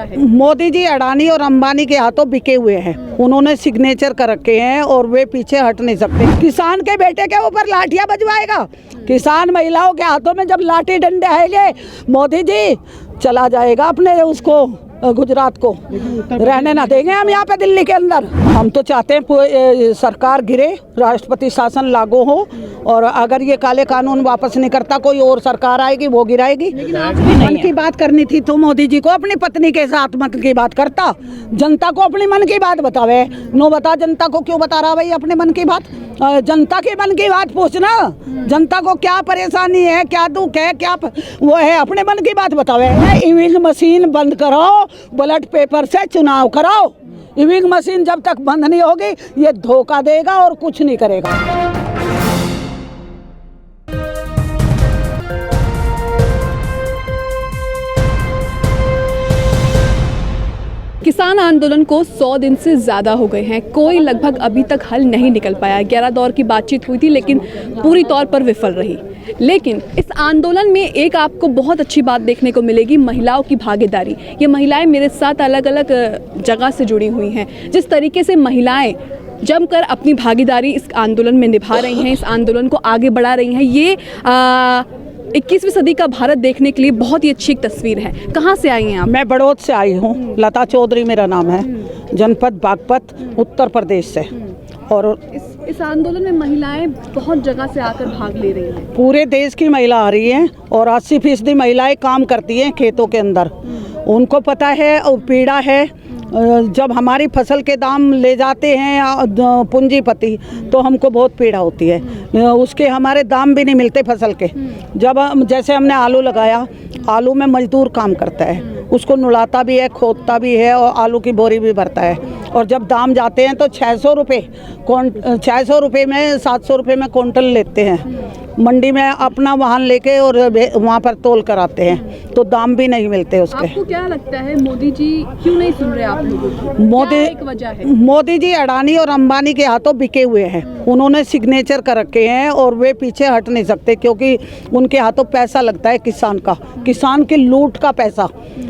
है? मोदी जी अडानी और अंबानी के हाथों बिके हुए हैं, उन्होंने सिग्नेचर कर रखे हैं और वे पीछे हट नहीं सकते। किसान के बेटे के ऊपर लाठियां बजवाएगा, किसान महिलाओं के हाथों में जब लाठी डंडे आएंगे, मोदी जी चला जाएगा अपने उसको गुजरात को, रहने ना देंगे हम यहाँ पे दिल्ली के अंदर। हम तो चाहते हैं सरकार गिरे, राष्ट्रपति शासन लागू हो, और अगर ये काले कानून वापस नहीं करता कोई और सरकार आएगी वो गिराएगी। मन की बात करनी थी तो मोदी जी को अपनी पत्नी के साथ मन की बात करता, जनता को अपनी मन की बात बतावे। नो बता जनता को क्यों बता रहा भाई अपने मन की बात? जनता के मन की बात पूछना, जनता को क्या परेशानी है, क्या दुख है, क्या वो है, अपने मन की बात बतावे। ईविंग मशीन बंद कराओ, बैलेट पेपर से चुनाव कराओ। ईविंग मशीन जब तक बंद नहीं होगी ये धोखा देगा और कुछ नहीं करेगा। किसान आंदोलन को 100 दिन से ज़्यादा हो गए हैं, कोई लगभग अभी तक हल नहीं निकल पाया। 11 दौर की बातचीत हुई थी लेकिन पूरी तौर पर विफल रही। लेकिन इस आंदोलन में एक आपको बहुत अच्छी बात देखने को मिलेगी, महिलाओं की भागीदारी। ये महिलाएं मेरे साथ अलग अलग जगह से जुड़ी हुई हैं। जिस तरीके से महिलाएं जमकर अपनी भागीदारी इस आंदोलन में निभा रही हैं, इस आंदोलन को आगे बढ़ा रही हैं, ये 21वीं सदी का भारत देखने के लिए बहुत ही अच्छी एक तस्वीर है। कहाँ से आई हैं आप? मैं बड़ौद से आई हूँ, लता चौधरी मेरा नाम है, जनपद बागपत, उत्तर प्रदेश से। और इस आंदोलन में महिलाएं बहुत जगह से आकर भाग ले रही हैं। पूरे देश की महिला आ रही हैं और 80% महिलाएं काम करती हैं खेतों के अंदर। उनको पता है और पीड़ा है। जब हमारी फसल के दाम ले जाते हैं पूंजीपति तो हमको बहुत पीड़ा होती है, उसके हमारे दाम भी नहीं मिलते फसल के। जब जैसे हमने आलू लगाया, आलू में मजदूर काम करता है, उसको नुलाता भी है, खोदता भी है और आलू की बोरी भी भरता है। और जब दाम जाते हैं तो 600 रुपये में 700 रुपये में क्विंटल लेते हैं। मंडी में अपना वाहन लेके और वहाँ पर तोल कर आते हैं तो दाम भी नहीं मिलते उसके। आपको क्या लगता है मोदी जी क्यों नहीं सुन रहे आप लोगों को? मोदी एक वजह है, मोदी जी अडानी और अंबानी के हाथों बिके हुए हैं, उन्होंने सिग्नेचर कर रखे हैं और वे पीछे हट नहीं सकते क्योंकि उनके हाथों पैसा लगता है किसान का, किसान की लूट का पैसा।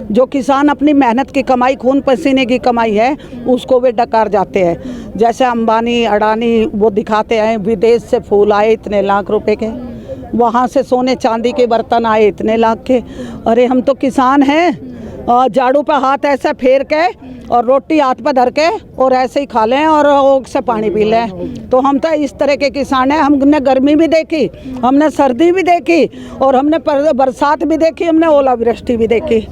जो किसान अपनी मेहनत की कमाई, खून पसीने की कमाई है, उसको वे डकार जाते हैं। जैसे अंबानी अडानी वो दिखाते हैं विदेश से फूल आए इतने लाख रुपए के, वहाँ से सोने चांदी के बर्तन आए इतने लाख के। अरे हम तो किसान हैं, झाड़ू पे हाथ ऐसे फेर के और रोटी हाथ पर धर के और ऐसे ही खा लें और ओग से पानी पी लें। तो हम तो इस तरह के किसान हैं। हमने गर्मी भी देखी, हमने सर्दी भी देखी और हमने बरसात भी देखी, हमने ओलावृष्टि भी देखी।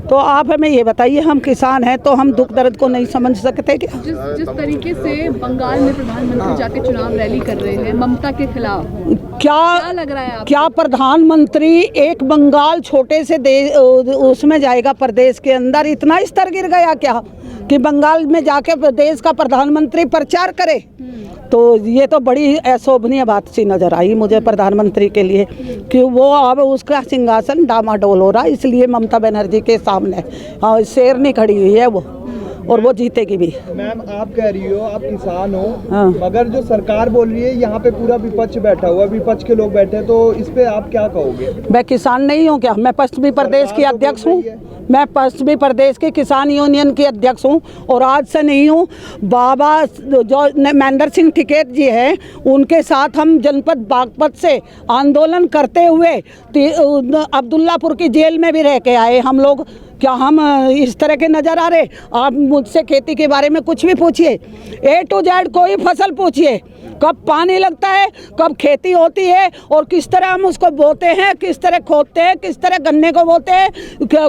तो आप हमें ये बताइए, हम किसान हैं तो हम दुख दर्द को नहीं समझ सकते क्या? जिस तरीके से बंगाल में प्रधानमंत्री जाके चुनाव रैली कर रहे हैं ममता के खिलाफ, क्या लग रहा है आपको? क्या प्रधानमंत्री एक बंगाल छोटे से उसमें जाएगा प्रदेश के अंदर? इतना स्तर गिर गया क्या कि बंगाल में जाके प्रदेश का प्रधानमंत्री प्रचार करे? तो ये तो बड़ी अशोभनीय बात सी नज़र आई मुझे प्रधानमंत्री के लिए कि वो अब उसका सिंहासन डामाडोल हो रहा है। इसलिए ममता बनर्जी के सामने शेर नहीं खड़ी हुई है वो, और वो जीतेगी भी। मैम आप कह रही हो आप किसान हो, मगर जो सरकार बोल रही है यहाँ पे पूरा विपक्ष बैठा हुआ, विपक्ष के लोग बैठे, तो इस पे आप क्या कहोगे? मैं किसान नहीं हूँ क्या? मैं पश्चिमी प्रदेश की अध्यक्ष हूँ, मैं पश्चिमी प्रदेश की किसान यूनियन की अध्यक्ष हूँ और आज से नहीं हूँ। बाबा जो महेंद्र सिंह टिकैत जी हैं उनके साथ हम जनपद बागपत से आंदोलन करते हुए अब्दुल्लापुर की जेल में भी रह के आए हम लोग। क्या हम इस तरह के नज़र आ रहे? आप मुझसे खेती के बारे में कुछ भी पूछिए, A to Z कोई फसल पूछिए, कब पानी लगता है, कब खेती होती है और किस तरह हम उसको बोते हैं, किस तरह खोदते हैं, किस तरह गन्ने को बोते हैं,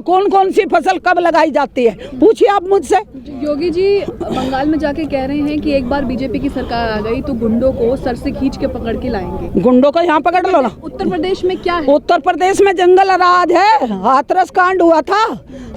कौन कौन सी फसल कब लगाई जाती है, पूछिए आप मुझसे। योगी जी बंगाल में जाके कह रहे हैं कि एक बार बीजेपी की सरकार आ गई तो गुंडों को सर से खींच के पकड़ के लाएंगे। गुंडों को यहाँ पकड़ लो ना। उत्तर प्रदेश में क्या है? उत्तर प्रदेश में जंगल राज है, हाथरस कांड हुआ था।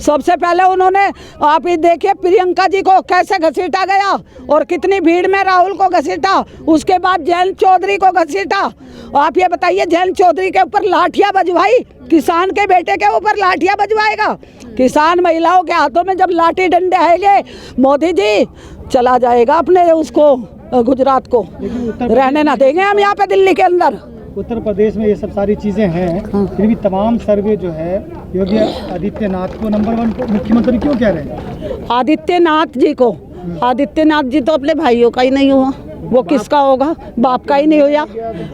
सबसे पहले उन्होंने, आप ये देखिए प्रियंका जी को कैसे घसीटा गया और कितनी भीड़ में राहुल को घसीटा, उसके बाद जयंत चौधरी को घसीटा। आप ये बताइए जयंत चौधरी के ऊपर लाठियां बजवाई, किसान के बेटे के ऊपर लाठियां बजवाएगा? किसान महिलाओं के हाथों में जब लाठी डंडे आएंगे, मोदी जी चला जाएगा अपने उसको गुजरात को, रहने ना देंगे हम यहाँ पे दिल्ली के अंदर। उत्तर प्रदेश में ये सब सारी चीजें हैं, फिर भी तमाम सर्वे जो है योगी आदित्यनाथ को नंबर 1 मुख्यमंत्री क्यों कह रहे हैं? आदित्यनाथ जी तो अपने भाइयों का ही नहीं हुआ, वो किसका होगा? बाप का ही नहीं हुआ,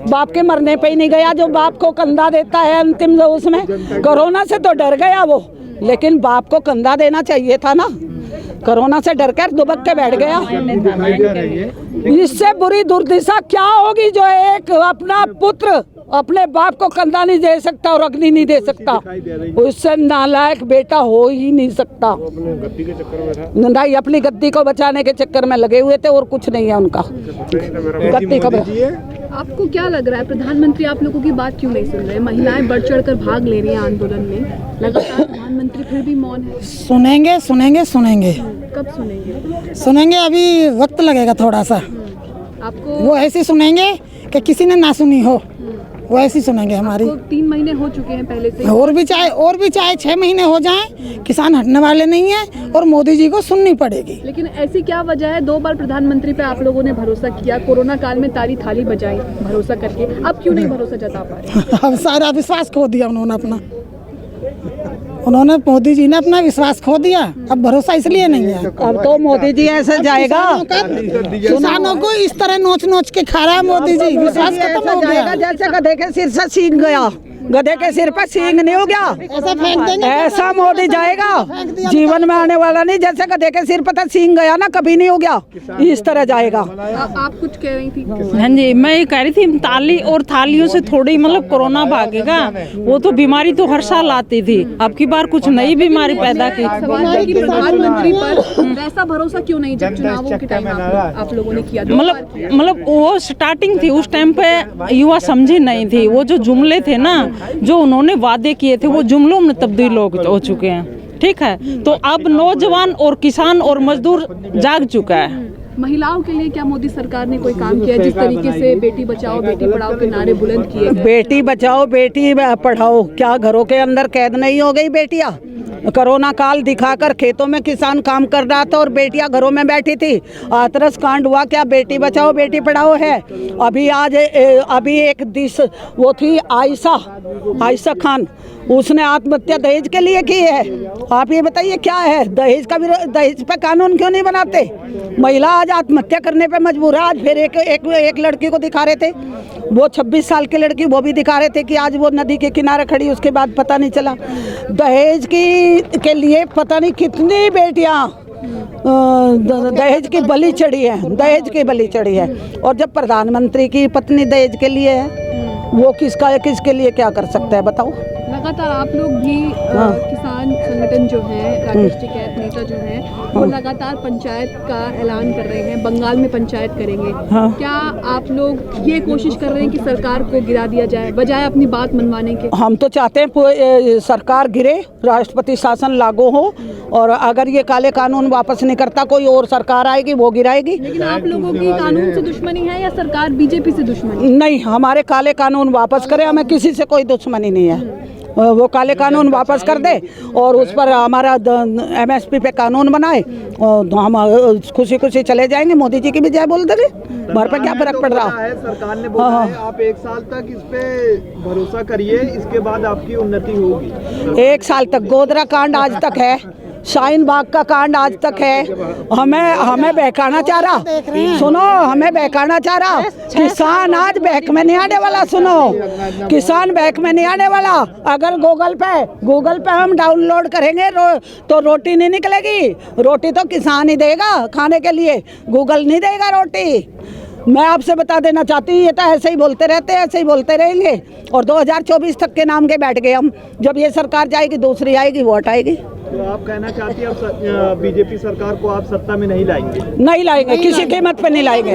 बाप के मरने पे ही नहीं गया। जो बाप को कंधा देता है अंतिम उसमें, कोरोना से तो डर गया वो, लेकिन बाप को कंधा देना चाहिए था ना। कोरोना से डर कर दुबक के बैठ गया। इससे बुरी दुर्दशा क्या होगी जो एक अपना पुत्र अपने बाप को कंधा नहीं दे सकता और अग्नि नहीं दे सकता, उससे नालायक बेटा हो ही नहीं सकता। नहीं, अपनी गद्दी को बचाने के चक्कर में लगे हुए थे और कुछ नहीं है उनका गद्दी को। आपको क्या लग रहा है प्रधानमंत्री आप लोगों की बात क्यों नहीं सुन रहे? महिलाएं बढ़ चढ़ कर भाग ले रही हैं आंदोलन में, लगातार प्रधानमंत्री फिर भी मौन है। सुनेंगे सुनेंगे सुनेंगे। कब सुनेंगे? सुनेंगे, अभी वक्त लगेगा थोड़ा सा। आपको वो ऐसी सुनेंगे कि किसी ने ना सुनी हो, वो ऐसी सुनेंगे हमारी। 3 महीने हो चुके हैं पहले से, और भी चाहे 6 महीने हो जाएं, किसान हटने वाले नहीं है और मोदी जी को सुननी पड़ेगी। लेकिन ऐसी क्या वजह है? 2 बार प्रधानमंत्री पे आप लोगों ने भरोसा किया, कोरोना काल में ताली थाली बजाई भरोसा करके, अब क्यों नहीं भरोसा जता पा रहे? अब सारा विश्वास खो दिया उन्होंने मोदी जी ने अपना विश्वास खो दिया, अब भरोसा इसलिए नहीं है। अब तो मोदी जी ऐसे जाएगा, किसानों को इस तरह नोच के खा रहा है मोदी जी, विश्वास खत्म हो गया। जैसे गधे के सिर से सींग गया, गधे के सिर पर सींग नहीं हो गया, ऐसा फेंक देंगे, ऐसा मोदी जाएगा, जीवन में आने वाला नहीं। जैसे गधे के सिर पर सींग गया ना, कभी नहीं हो गया, इस तरह जाएगा। आप कुछ कह रही थी? हाँ जी, मैं ये कह रही थी ताली और थालियों से थोड़ी मतलब कोरोना भागेगा, वो तो बीमारी तो हर साल आती थी, अब की बार कुछ नई बीमारी पैदा की। सवाल है कि प्रधानमंत्री पर वैसा भरोसा क्यों नहीं जब चुनावों के टाइम आप लोगों ने किया? मतलब वो स्टार्टिंग थी, उस टाइम पे युवा समझी नहीं थी, वो जो जुमले थे ना, जो उन्होंने वादे किए थे वो जुमलों में तब्दील हो चुके हैं। ठीक है, तो अब नौजवान और किसान और मजदूर जाग चुका है। महिलाओं के लिए क्या मोदी सरकार ने कोई काम किया? जिस तरीके से बेटी बचाओ बेटी पढ़ाओ के नारे बुलंद किए गए। बेटी बचाओ बेटी पढ़ाओ, क्या घरों के अंदर कैद नहीं हो गई बेटियां? कोरोना काल दिखाकर खेतों में किसान काम कर रहा था और बेटियां घरों में बैठी थी। हाथरस कांड हुआ, क्या बेटी बचाओ बेटी पढ़ाओ है? अभी एक दिस वो थी आयशा खान, उसने आत्महत्या दहेज के लिए की है। आप ये बताइए क्या है दहेज पे कानून क्यों नहीं बनाते? महिला आज आत्महत्या करने पे मजबूर है। आज फिर एक लड़की को दिखा रहे थे, वो 26 साल की लड़की, वो भी दिखा रहे थे कि आज वो नदी के किनारे खड़ी, उसके बाद पता नहीं चला। दहेज के लिए पता नहीं कितनी बेटियां दहेज की बलि चढ़ी है। और जब प्रधानमंत्री की पत्नी दहेज के लिए है, वो किसके लिए क्या कर सकता है बताओ? लगातार आप लोग भी किसान संगठन जो है, राकेश टिकैत नेता जो है, वो लगातार पंचायत का ऐलान कर रहे हैं, बंगाल में पंचायत करेंगे। क्या आप लोग ये कोशिश कर रहे हैं कि सरकार को गिरा दिया जाए बजाय अपनी बात मनवाने के? हम तो चाहते हैं सरकार गिरे, राष्ट्रपति शासन लागू हो, और अगर ये काले कानून वापस नहीं करता कोई और सरकार आएगी वो गिराएगी। लेकिन आप लोगों की कानून से दुश्मनी है या सरकार बीजेपी से दुश्मनी? नहीं, हमारे काले कानून वापस करे, हमें किसी से कोई दुश्मनी नहीं है। वो काले कानून वापस कर दे और उस पर हमारा MSP पे कानून बनाए और हम खुशी खुशी चले जाएंगे। मोदी जी की भी जय बोल देंगे, हमारे पे क्या फर्क पड़ रहा है? सरकार ने बोला है आप 1 साल तक इस पे भरोसा करिए, इसके बाद आपकी उन्नति होगी। 1 साल तक गोधरा कांड आज तक है, शाहीन बाग का कांड आज तक है। हमें बहकाना चाह रहा, सुनो, हमें बहकाना चाह रहा। किसान आज बहक में नहीं आने वाला, सुनो, किसान बहक में नहीं आने वाला। अगर गूगल पे हम डाउनलोड करेंगे तो रोटी नहीं निकलेगी। रोटी तो किसान ही देगा खाने के लिए, गूगल नहीं देगा रोटी। मैं आपसे बता देना चाहती हूँ, ये तो ऐसे ही बोलते रहते हैं, ऐसे ही बोलते रहेंगे और 2024 तक के नाम के बैठ गए हम। जब ये सरकार जाएगी दूसरी आएगी, वोट आएगी। तो आप कहना चाहती हैं अब बीजेपी सरकार को आप सत्ता में नहीं लाएंगे? किसी कीमत पे नहीं लाएंगे।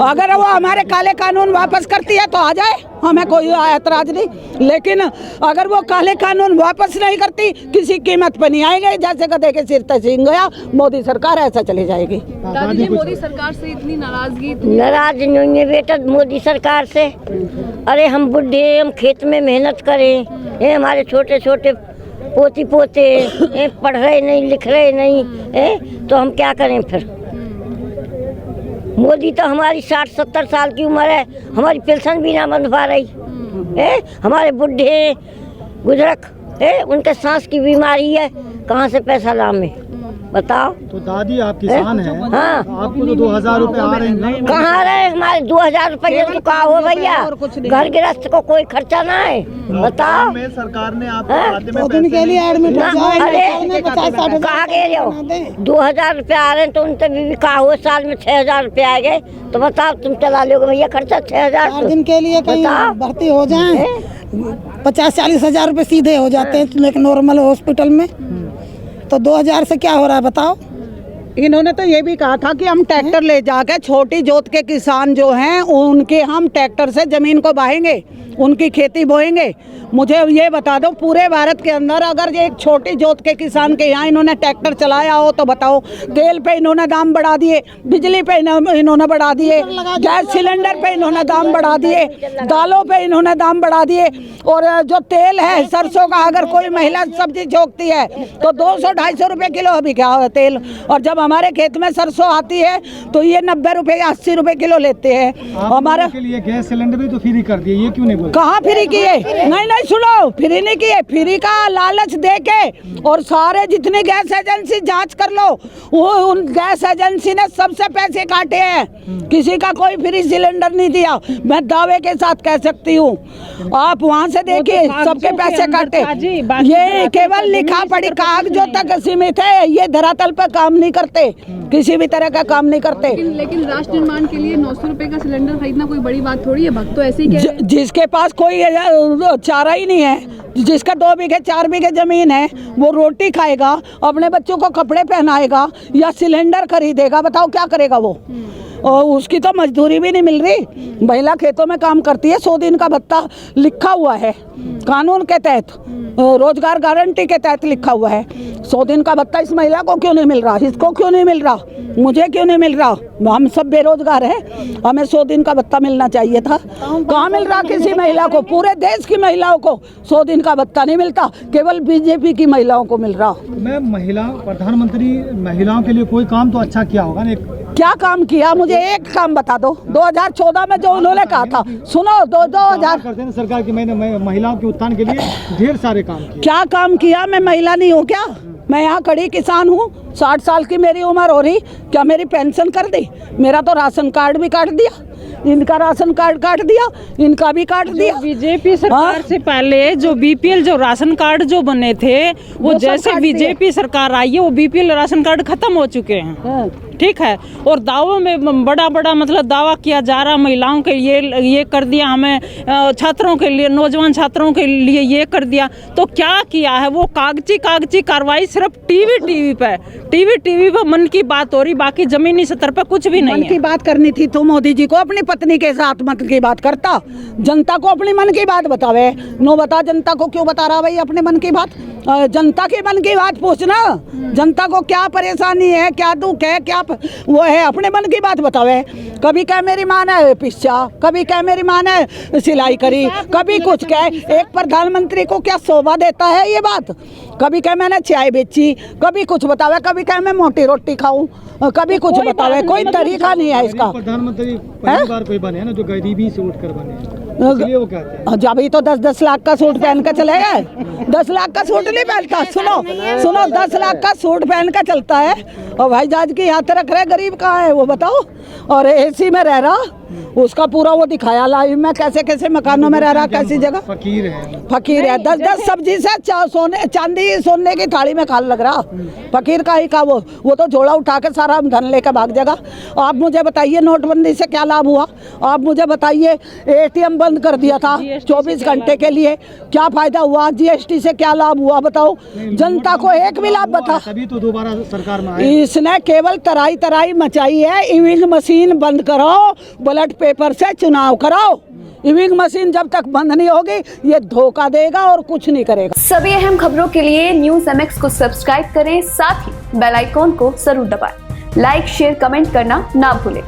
अगर वो हमारे काले कानून वापस करती है तो आ जाए, हमें कोई ऐतराज नहीं। लेकिन अगर वो काले कानून वापस नहीं करती, किसी कीमत पे नहीं आएंगे। जैसे गधे के सिर तसीम गया मोदी सरकार, ऐसा चली जाएगी। दादी जी, मोदी सरकार से इतनी नाराजगी? नाराज नहीं है बेटा मोदी सरकार से। अरे हम बुढ़े, हम खेत में मेहनत करें, ये हमारे छोटे छोटे पोती पोते पढ़ रहे नहीं, लिख रहे नहीं, तो हम क्या करें फिर? मोदी तो हमारी 60-70 साल की उम्र है, हमारी पेंशन भी ना बन पा रही। हमारे बुढ़े बुजुर्ग उनके सांस की बीमारी है, कहाँ से पैसा लावे बताओ। तो दादी आप किसान हैं, हाँ। आपको तो 2000 रुपए आ रहे हैं। कहाँ रहे हमारे 2000 रुपये तो कहा हो भैया, घर गृहस्थ को कोई खर्चा ना है बताओ। में सरकार ने आपको हाँ? खाते में 2 दिन के लिए एडमिट हो जाए, अरे 50-60 कहाँ गए हो, 2000 रुपये आ रहे हैं तो उनसे भी कहा हो साल में 6000 रुपये आ गए तो बताओ तुम चला लोगे भैया खर्चा 6000। 4 दिन के लिए कहीं बताओ। भर्ती हो जाए 50-40 हजार रुपए सीधे हो जाते हैं एक नॉर्मल हॉस्पिटल में, तो 2000 से क्या हो रहा है बताओ। इन्होंने तो ये भी कहा था कि हम ट्रैक्टर ले जाके छोटी जोत के किसान जो हैं उनके हम ट्रैक्टर से जमीन को बाहेंगे, उनकी खेती बोएंगे। मुझे ये बता दो पूरे भारत के अंदर अगर ये एक छोटी जोत के किसान के यहाँ इन्होंने ट्रैक्टर चलाया हो तो बताओ। तेल पे इन्होंने दाम बढ़ा दिए, बिजली पे इन्होंने बढ़ा दिए, गैस सिलेंडर पे इन्होंने दाम बढ़ा दिए, दालों पे इन्होंने दाम बढ़ा दिए। और जो तेल है सरसों का, अगर कोई महिला सब्जी जोतती है तो 200-250 रुपये किलो अभी क्या है तेल, और जब हमारे खेत में सरसों आती है तो ये 90 रुपये 80 रुपये किलो लेते हैं। हमारे के लिए गैस सिलेंडर भी तो फ्री कर दिए, ये क्यों नहीं बोल? कहाँ फ्री किए? नहीं सुनो, फ्री नहीं किए, फ्री का लालच दे के और सारे जितने गैस एजेंसी जांच कर लो, वो उन गैस एजेंसी ने सबसे पैसे काटे हैं, किसी का कोई फ्री सिलेंडर नहीं दिया। मैं दावे के साथ कह सकती हूँ, आप वहाँ से देखिए सबके पैसे काटे। ये केवल लिखा पढ़ी कागजों तक सीमित है, ये धरातल पर काम नहीं करते, किसी भी तरह का काम नहीं करते। लेकिन राष्ट्र निर्माण के लिए 900 रुपए का सिलेंडर खरीदना कोई बड़ी बात थोड़ी है। भक्त तो ऐसे ही कह रहे हैं। जिसके पास कोई चारा ही नहीं है, जिसका 2 बीघे 4 बीघे जमीन है, वो रोटी खाएगा, अपने बच्चों को कपड़े पहनाएगा या सिलेंडर खरीदेगा, बताओ क्या करेगा वो। और उसकी तो मजदूरी भी नहीं मिल रही। महिला खेतों में काम करती है, 100 दिन का भत्ता लिखा हुआ है कानून के तहत, रोजगार गारंटी के तहत लिखा हुआ है। 100 दिन का भत्ता इस महिला को क्यों नहीं मिल रहा, इसको क्यों नहीं मिल रहा, मुझे क्यों नहीं मिल रहा? हम सब बेरोजगार हैं, हमें 100 दिन का भत्ता मिलना चाहिए था। कहाँ मिल रहा किसी महिला को? पूरे देश की महिलाओं को 100 दिन का भत्ता नहीं मिलता, केवल बीजेपी की महिलाओं को मिल रहा। मैं महिला प्रधानमंत्री महिलाओं के लिए कोई काम तो अच्छा किया होगा ना? क्या काम किया? मुझे एक काम बता दो। 2014 में जो उन्होंने कहा था, सुनो 2000 करते हैं सरकार की, मैंने महिलाओं के उत्थान के लिए ढेर सारे काम किए। क्या काम किया? मैं महिला नहीं हूँ क्या? मैं यहाँ खड़ी किसान हूँ, 60 साल की मेरी उम्र हो रही, क्या मेरी पेंशन कर दी? मेरा तो राशन कार्ड भी काट दिया, इनका राशन कार्ड काट दिया, इनका भी काट दिया। बीजेपी सरकार से पहले जो बीपीएल जो राशन कार्ड जो बने थे वो जैसे बीजेपी सरकार आई है वो बीपीएल राशन कार्ड खत्म हो चुके हैं। ठीक है, और दावों में बड़ा बड़ा मतलब दावा किया जा रहा महिलाओं के ये कर दिया, हमें छात्रों के लिए, नौजवान छात्रों के लिए ये कर दिया। तो क्या किया है? वो कागजी कार्रवाई सिर्फ टीवी पे मन की बात हो रही, बाकी जमीनी स्तर पर कुछ भी नहीं है। मन की बात करनी थी तो मोदी जी को अपनी पत्नी के साथ मन की बात करता, जनता को अपनी मन की बात बतावे। नो बता जनता को क्यों बता रहा भाई अपने मन की बात? जनता के मन की बात पूछना, जनता को क्या परेशानी है, क्या दुख है, क्या वो है, अपने मन की बात बतावे। कभी कह मेरी माँ ने पिस्सा, कभी कह मेरी माँ ने सिलाई करी, कभी कुछ कह। एक प्रधानमंत्री को क्या शोभा देता है ये बात? कभी कह मैंने चाय बेची, कभी कुछ बतावे, कभी कह मैं मोटी रोटी खाऊं, कभी कुछ बतावे। कोई तरीका नहीं है इसका। प्रधानमंत्री पहली बार कोई बने ना जो गरीबी से उठकर बने, इसलिए वो कहते हैं। जब ही तो 10-10 लाख का सूट पहन के चले गए, 10 लाख का सूट नहीं पहनता। सुनो 10 लाख का सूट पहन के चलता है और भाई जहाज की यात्रा रख रहे, गरीब कहाँ है वो बताओ? और एसी में रह रहा, उसका पूरा वो दिखाया लाइव में, कैसे कैसे मकानों में रह रहा, कैसी जगह। फकीर है 10-10 सब्जी से चांदी सोने की थाली में खाने लग रहा। फकीर का ही का वो तो झोला उठा के सारा धन लेकर भाग जाएगा। आप मुझे बताइए नोटबंदी से क्या लाभ हुआ? आप मुझे बताइए एटीएम बंद कर दिया था 24 घंटे के लिए, क्या फायदा हुआ? जीएसटी से क्या लाभ हुआ बताओ? जनता को एक भी लाभ बता। तभी तो दोबारा सरकार में आए। इसने केवल तराई मचाई है। ईविंग मशीन बंद कराओ, बैलेट पेपर से चुनाव कराओ। ईविंग मशीन जब तक बंद नहीं होगी ये धोखा देगा और कुछ नहीं करेगा। सभी अहम खबरों के लिए न्यूज़ MX को सब्सक्राइब करें, साथ ही बेल आइकॉन को जरूर दबाएं। लाइक, शेयर, कमेंट करना ना भूलें।